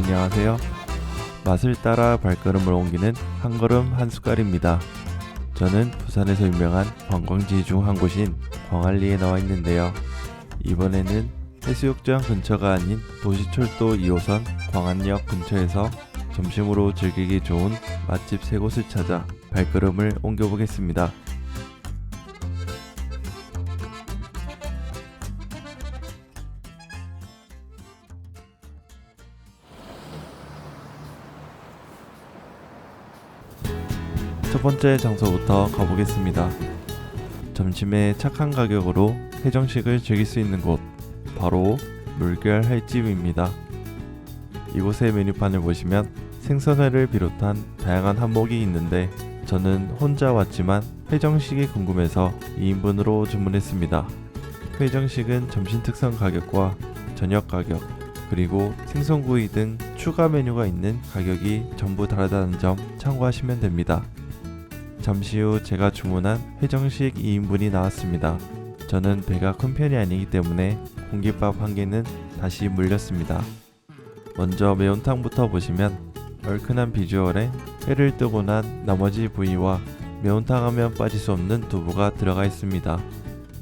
안녕하세요. 맛을 따라 발걸음을 옮기는 한 걸음 한 숟갈입니다. 저는 부산에서 유명한 관광지 중 한 곳인 광안리에 나와 있는데요. 이번에는 해수욕장 근처가 아닌 도시철도 2호선 광안역 근처에서 점심으로 즐기기 좋은 맛집 3곳을 찾아 발걸음을 옮겨보겠습니다. 첫 번째 장소부터 가보겠습니다. 점심에 착한 가격으로 해정식을 즐길 수 있는 곳, 바로 물결 횟집입니다. 이곳의 메뉴판을 보시면 생선회를 비롯한 다양한 한목이 있는데 저는 혼자 왔지만 회정식이 궁금해서 2인분으로 주문했습니다. 회정식은 점심 특선 가격과 저녁 가격, 그리고 생선구이 등 추가 메뉴가 있는 가격이 전부 다르다는 점 참고하시면 됩니다. 잠시 후 제가 주문한 회정식 2인분이 나왔습니다. 저는 배가 큰 편이 아니기 때문에 공깃밥 한 개는 다시 물렸습니다. 먼저 매운탕부터 보시면 얼큰한 비주얼에 회를 뜨고 난 나머지 부위와 매운탕 하면 빠질 수 없는 두부가 들어가 있습니다.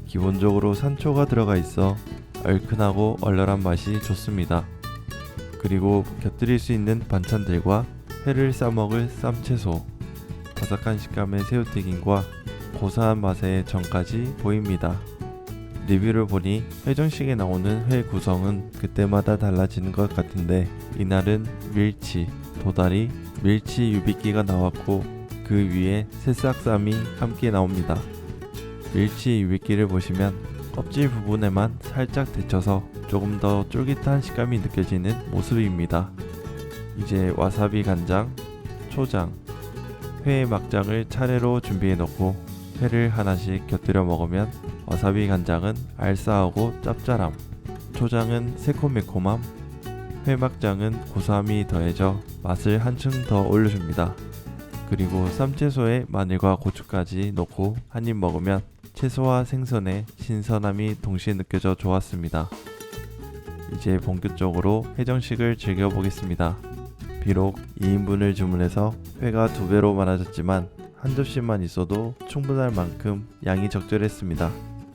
기본적으로 산초가 들어가 있어 얼큰하고 얼얼한 맛이 좋습니다. 그리고 곁들일 수 있는 반찬들과 회를 싸먹을 쌈채소, 바삭한 식감의 새우튀김과 고소한 맛의 전까지 보입니다. 리뷰를 보니 회정식에 나오는 회 구성은 그때마다 달라지는 것 같은데 이날은 밀치, 도다리, 밀치 유비끼가 나왔고 그 위에 새싹쌈이 함께 나옵니다. 밀치 유비끼를 보시면 껍질 부분에만 살짝 데쳐서 조금 더 쫄깃한 식감이 느껴지는 모습입니다. 이제 와사비 간장, 초장, 회 막장을 차례로 준비해 놓고 회를 하나씩 곁들여 먹으면 와사비 간장은 알싸하고 짭짤함, 초장은 새콤매콤함, 회 막장은 고소함이 더해져 맛을 한층 더 올려줍니다. 그리고 쌈채소에 마늘과 고추까지 넣고 한입 먹으면 채소와 생선의 신선함이 동시에 느껴져 좋았습니다. 이제 본격적으로 회정식을 즐겨보겠습니다. 비록 2인분을 주문해서 회가 2배로 많아졌지만 한 접시만 있어도 충분할 만큼 양이 적절했습니다.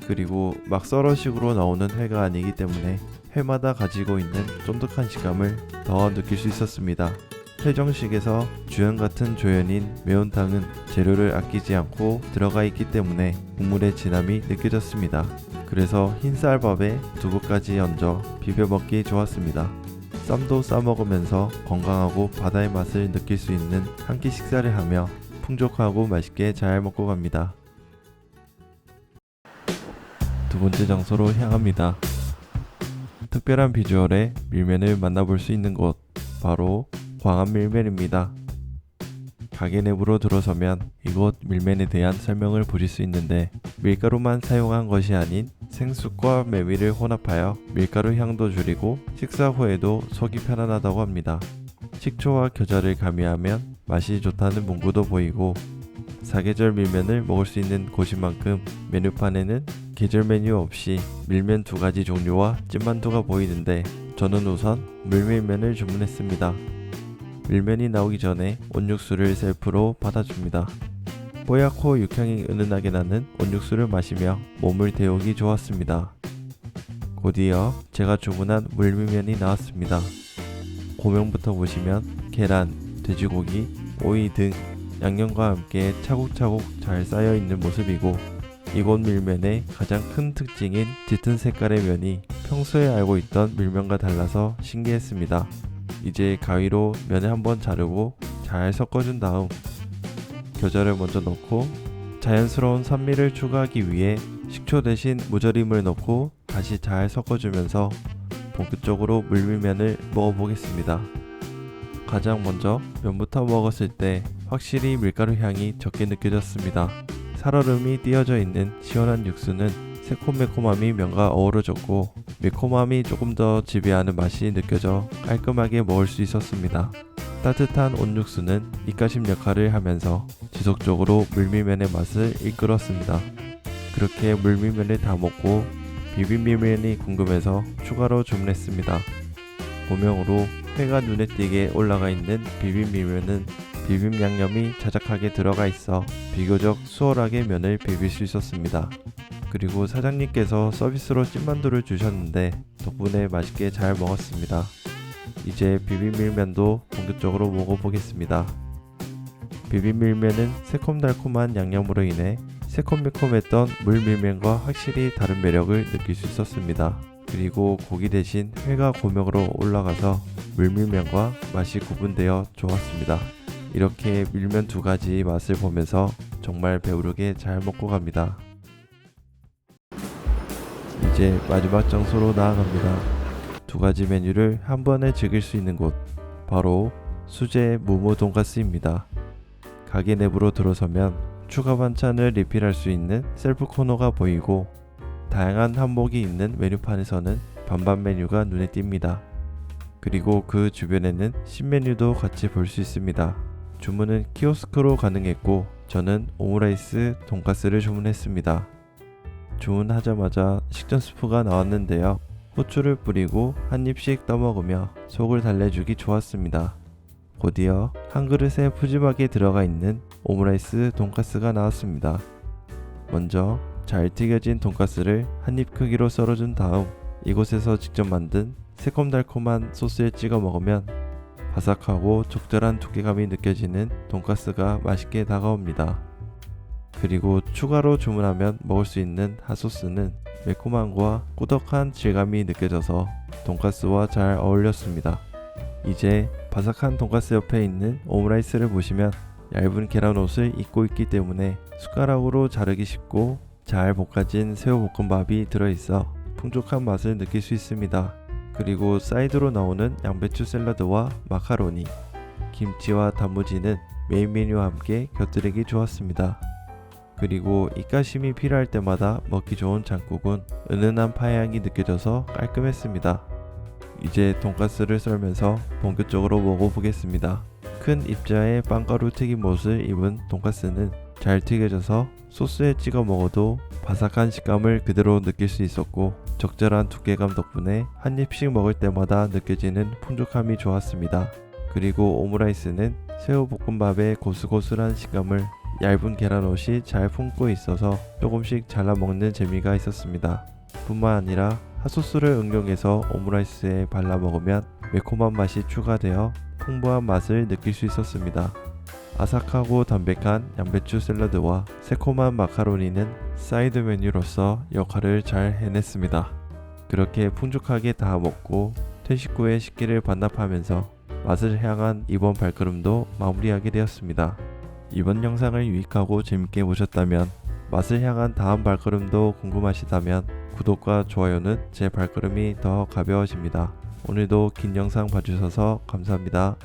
그리고 막 썰어식으로 나오는 회가 아니기 때문에 회마다 가지고 있는 쫀득한 식감을 더 느낄 수 있었습니다. 회정식에서 주연 같은 조연인 매운탕은 재료를 아끼지 않고 들어가 있기 때문에 국물의 진함이 느껴졌습니다. 그래서 흰 쌀밥에 두부까지 얹어 비벼 먹기 좋았습니다. 쌈도 싸먹으면서 건강하고 바다의 맛을 느낄 수 있는 한 끼 식사를 하며 풍족하고 맛있게 잘 먹고 갑니다. 두 번째 장소로 향합니다. 특별한 비주얼의 밀면을 만나볼 수 있는 곳, 바로 광안밀면입니다. 가게 내부로 들어서면 이곳 밀면에 대한 설명을 보실 수 있는데 밀가루만 사용한 것이 아닌 생쑥과 메밀을 혼합하여 밀가루 향도 줄이고 식사 후에도 속이 편안하다고 합니다. 식초와 겨자를 가미하면 맛이 좋다는 문구도 보이고 사계절 밀면을 먹을 수 있는 곳인 만큼 메뉴판에는 계절 메뉴 없이 밀면 2가지 종류와 찐만두가 보이는데 저는 우선 물밀면을 주문했습니다. 밀면이 나오기 전에 온육수를 셀프로 받아줍니다. 뽀얗고 육향이 은은하게 나는 온육수를 마시며 몸을 데우기 좋았습니다. 곧이어 제가 주문한 물밀면이 나왔습니다. 고명부터 보시면 계란, 돼지고기, 오이 등 양념과 함께 차곡차곡 잘 쌓여있는 모습이고 이곳 밀면의 가장 큰 특징인 짙은 색깔의 면이 평소에 알고 있던 밀면과 달라서 신기했습니다. 이제 가위로 면을 한번 자르고 잘 섞어준 다음 겨자를 먼저 넣고 자연스러운 산미를 추가하기 위해 식초 대신 무절임을 넣고 다시 잘 섞어주면서 본격적으로 물밀면을 먹어보겠습니다. 가장 먼저 면부터 먹었을 때 확실히 밀가루 향이 적게 느껴졌습니다. 살얼음이 띄어져 있는 시원한 육수는 새콤매콤함이 면과 어우러졌고 매콤함이 조금 더 지배하는 맛이 느껴져 깔끔하게 먹을 수 있었습니다. 따뜻한 온육수는 입가심 역할을 하면서 지속적으로 물밀면의 맛을 이끌었습니다. 그렇게 물밀면을 다 먹고 비빔밀면이 궁금해서 추가로 주문했습니다. 고명으로 회가 눈에 띄게 올라가 있는 비빔밀면은 비빔 양념이 자작하게 들어가 있어 비교적 수월하게 면을 비빌 수 있었습니다. 그리고 사장님께서 서비스로 찐만두를 주셨는데 덕분에 맛있게 잘 먹었습니다. 이제 비빔밀면도 본격적으로 먹어보겠습니다. 비빔밀면은 새콤달콤한 양념으로 인해 새콤매콤했던 물밀면과 확실히 다른 매력을 느낄 수 있었습니다. 그리고 고기 대신 회가 고명으로 올라가서 물밀면과 맛이 구분되어 좋았습니다. 이렇게 밀면 두 가지 맛을 보면서 정말 배부르게 잘 먹고 갑니다. 이제 마지막 장소로 나아갑니다. 두 가지 메뉴를 한 번에 즐길 수 있는 곳, 바로 수제 무무 돈가스입니다. 가게 내부로 들어서면 추가 반찬을 리필할 수 있는 셀프 코너가 보이고 다양한 한복이 있는 메뉴판에서는 반반 메뉴가 눈에 띕니다. 그리고 그 주변에는 신메뉴도 같이 볼 수 있습니다. 주문은 키오스크로 가능했고 저는 오므라이스 돈가스를 주문했습니다. 주문하자마자 식전 스프가 나왔는데요. 후추를 뿌리고 한 입씩 떠먹으며 속을 달래주기 좋았습니다. 곧이어 한 그릇에 푸짐하게 들어가 있는 오므라이스 돈가스가 나왔습니다. 먼저 잘 튀겨진 돈가스를 한 입 크기로 썰어준 다음 이곳에서 직접 만든 새콤달콤한 소스에 찍어 먹으면 바삭하고 적절한 두께감이 느껴지는 돈가스가 맛있게 다가옵니다. 그리고 추가로 주문하면 먹을 수 있는 핫소스는 매콤함과 꾸덕한 질감이 느껴져서 돈가스와 잘 어울렸습니다. 이제 바삭한 돈가스 옆에 있는 오므라이스를 보시면 얇은 계란옷을 입고 있기 때문에 숟가락으로 자르기 쉽고 잘 볶아진 새우볶음밥이 들어있어 풍족한 맛을 느낄 수 있습니다. 그리고 사이드로 나오는 양배추 샐러드와 마카로니, 김치와 단무지는 메인 메뉴와 함께 곁들이기 좋았습니다. 그리고 입가심이 필요할 때마다 먹기 좋은 장국은 은은한 파향이 느껴져서 깔끔했습니다. 이제 돈가스를 썰면서 본격적으로 먹어보겠습니다. 큰 입자의 빵가루 튀김옷을 입은 돈가스는 잘 튀겨져서 소스에 찍어 먹어도 바삭한 식감을 그대로 느낄 수 있었고 적절한 두께감 덕분에 한 입씩 먹을 때마다 느껴지는 풍족함이 좋았습니다. 그리고 오므라이스는 새우볶음밥의 고슬고슬한 식감을 얇은 계란옷이 잘 품고 있어서 조금씩 잘라 먹는 재미가 있었습니다. 뿐만 아니라 핫소스를 응용해서 오므라이스에 발라 먹으면 매콤한 맛이 추가되어 풍부한 맛을 느낄 수 있었습니다. 아삭하고 담백한 양배추 샐러드와 새콤한 마카로니는 사이드 메뉴로서 역할을 잘 해냈습니다. 그렇게 풍족하게 다 먹고 퇴식 후에 식기를 반납하면서 맛을 향한 이번 발걸음도 마무리하게 되었습니다. 이번 영상을 유익하고 재밌게 보셨다면 맛을 향한 다음 발걸음도 궁금하시다면 구독과 좋아요는 제 발걸음이 더 가벼워집니다. 오늘도 긴 영상 봐주셔서 감사합니다.